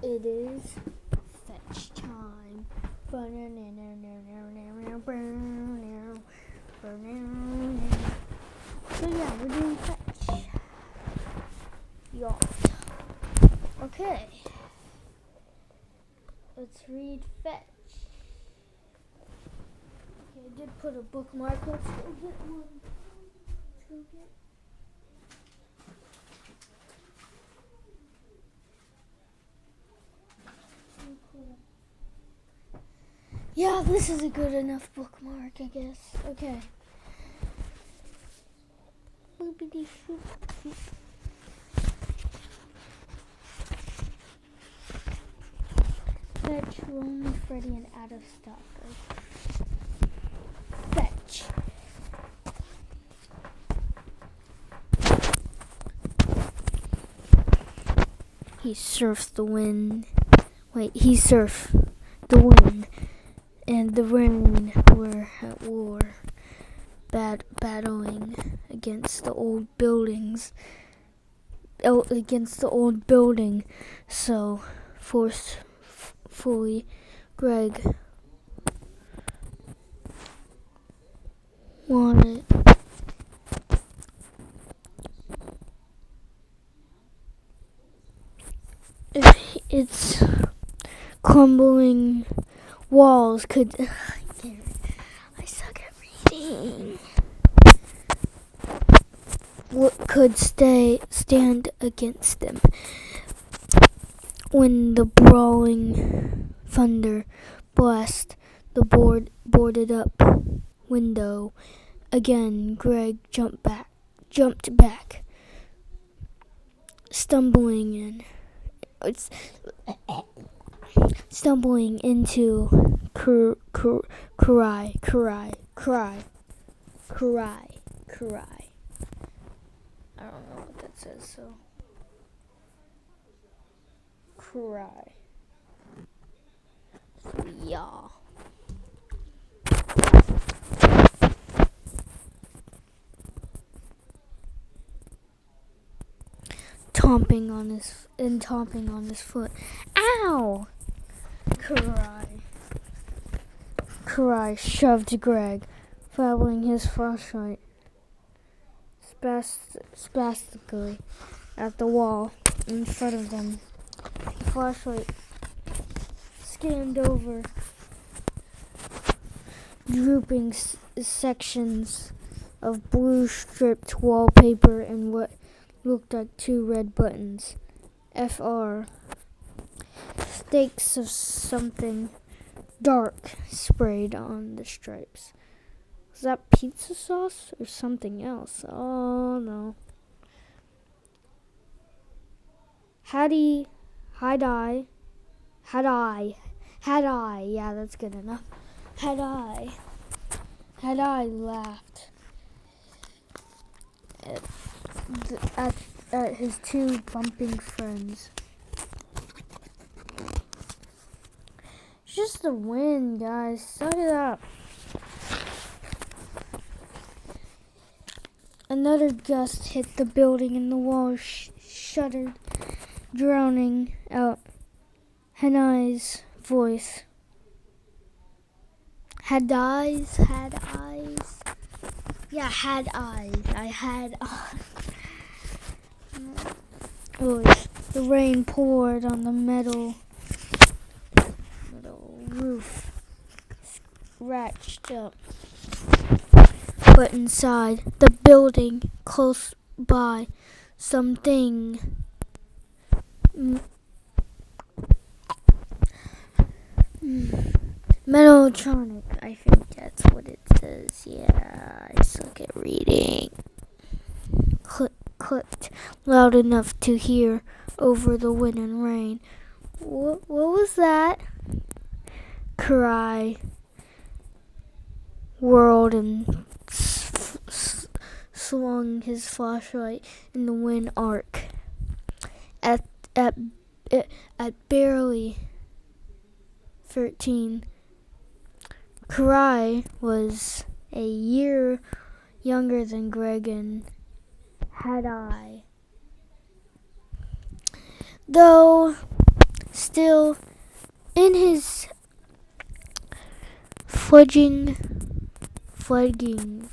It is fetch time. So yeah, we're doing fetch. Yacht. Okay. Let's read fetch. Okay, I did put a bookmark. Let's go get one. Let's go get. Yeah, this is a good enough bookmark, I guess. Okay. Fetch, Lonely Freddy, and Out of Stock. Fetch. He surfs the wind. He surfed the wind and the rain were at war, battling against the old buildings. So forcefully, Greg wanted its crumbling walls I suck at reading. Could stand against them when the brawling thunder blast the boarded up window. Again, Greg jumped back, stumbling into cry. I don't know what that says, so cry. So yeah. Tomping on his foot. Ow! Cry shoved Greg, fouling his flashlight spastically at the wall in front of them. The flashlight scanned over drooping sections of blue stripped wallpaper and what looked like two red buttons. FR. Stakes of something dark sprayed on the stripes. Was that pizza sauce or something else? Oh no. Had I, yeah, that's good enough. Had I laughed at his two bumping friends. It's just the wind, guys. Suck it up. Another gust hit the building and the walls shuddered, drowning out Hanai's voice. Had eyes? Yeah, had eyes. I had eyes. The rain poured on the metal roof, scratched up. But inside the building, close by, something metaltronic, I think that's what it says. Yeah, I suck at reading. Clicked loud enough to hear over the wind and rain. What was that? Cry whirled and swung his flashlight in the wind arc. At barely 13, Karai was a year younger than Greg and had I. Though Still, in his fledging, fledging,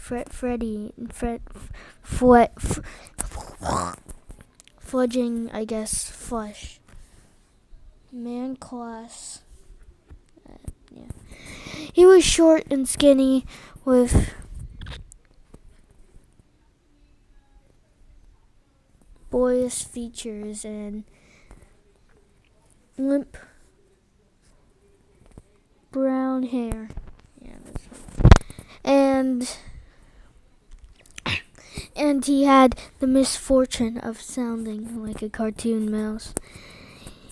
I guess, flesh man class. Yeah. He was short and skinny with boyish features and limp brown hair. Yeah, that's right. And he had the misfortune of sounding like a cartoon mouse.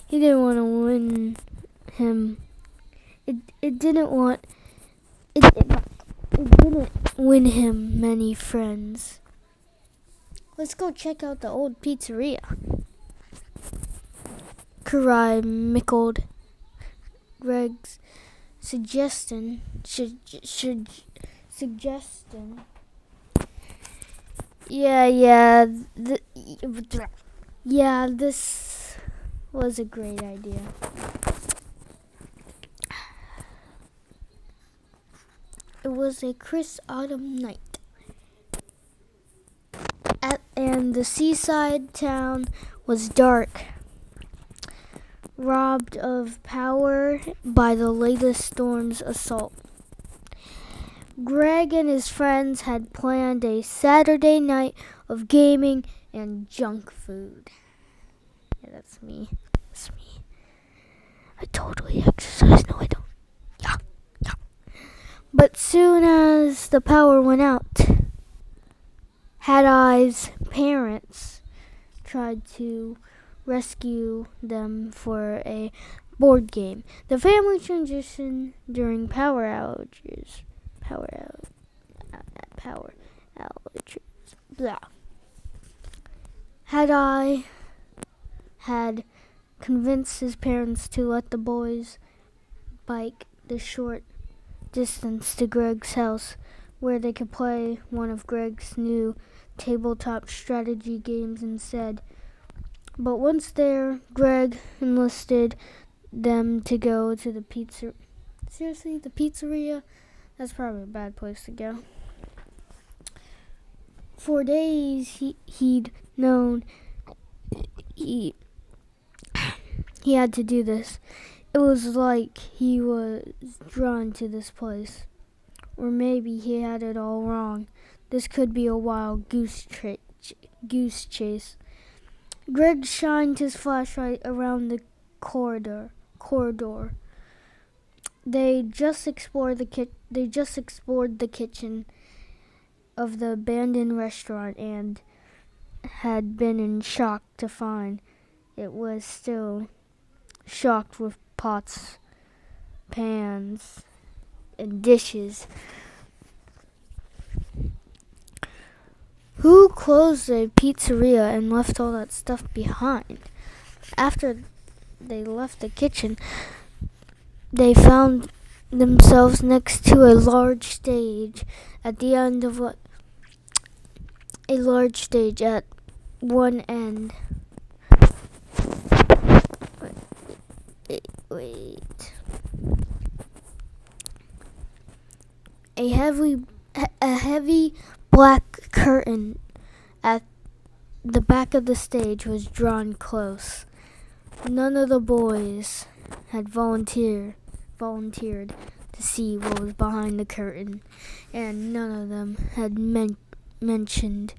He didn't want to win him. It didn't win him many friends. Let's go check out the old pizzeria. Karai mickled Greg's suggestion. Yeah, this was a great idea. It was a crisp autumn night, and the seaside town was dark, robbed of power by the latest storm's assault. Greg and his friends had planned a Saturday night of gaming and junk food. Yeah, that's me. That's me. I totally exercise. No, I don't. Yeah. But soon as the power went out, Had-Eye's parents tried to rescue them for a board game. The family transitioned during power outages. Blah. Had-Eye had convinced his parents to let the boys bike the short distance to Greg's house, where they could play one of Greg's new tabletop strategy games instead. But once there, Greg enlisted them to go to the pizza. Seriously, the pizzeria? That's probably a bad place to go. For days, he'd known he had to do this. It was like he was drawn to this place. Or maybe he had it all wrong. This could be a wild goose chase. Greg shined his flashlight around the corridor. They just explored the kitchen of the abandoned restaurant and had been in shock to find it was still shocked with pots, pans, and dishes. Who closed a pizzeria and left all that stuff behind? After they left the kitchen, they found themselves next to a large stage at the end of a large stage at one end. Wait. A heavy black curtain at the back of the stage was drawn close. None of the boys had volunteered to see what was behind the curtain, and none of them had mentioned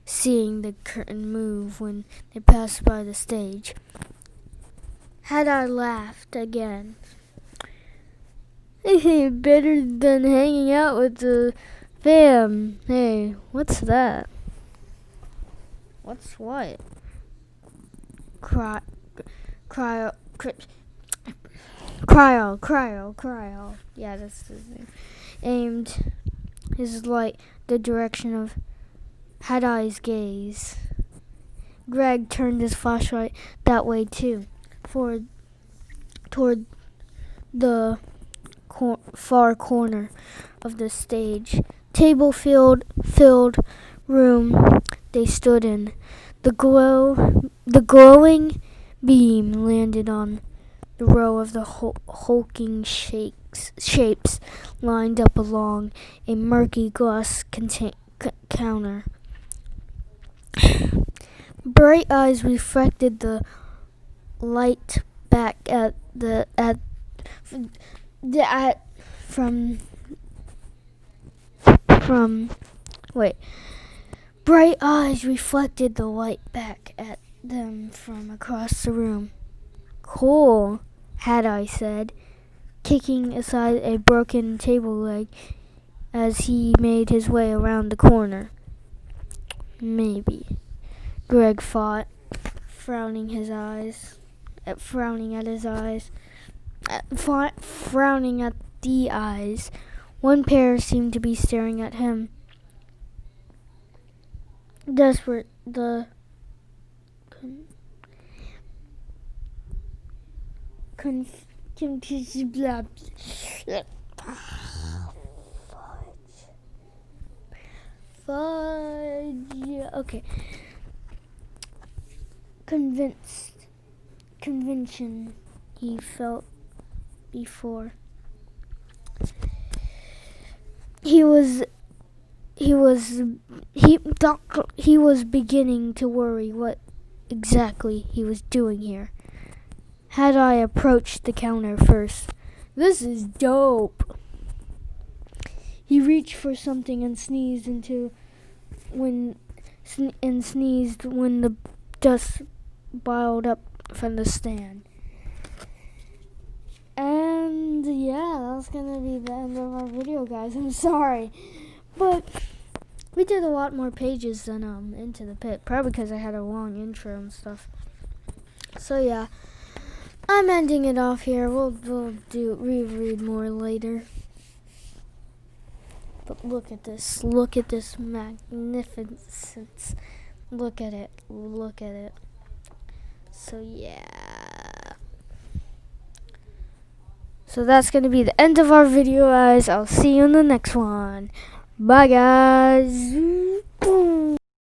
seeing the curtain move when they passed by the stage. Had-Eye laughed again. Hey, better than hanging out with the fam. Hey, what's that? What's what? Cryo. Yeah, that's his name. Aimed his light the direction of Had-Eye's gaze. Greg turned his flashlight that way too, toward the far corner of the stage. Table-filled room they stood in. The glowing beam landed on the row of the hulking shapes lined up along a murky glass counter. Bright eyes reflected the light back at from Bright eyes reflected the light back at them from across the room. Cool, Had Eye said, kicking aside a broken table leg as he made his way around the corner. Maybe, Greg thought, frowning at the eyes. One pair seemed to be staring at him. Desperate, the Okay. Convention he felt before. He was beginning to worry what exactly he was doing here. Had I approached the counter first? This is dope. He reached for something and sneezed when the dust piled up from the stand. And yeah, that's gonna be the end of our video, guys. I'm sorry, but we did a lot more pages than Into the Pit, probably because I had a long intro and stuff. So yeah, I'm ending it off here. We'll reread more later. But look at this magnificence. Look at it. So yeah. So that's going to be the end of our video, guys. I'll see you in the next one. Bye, guys.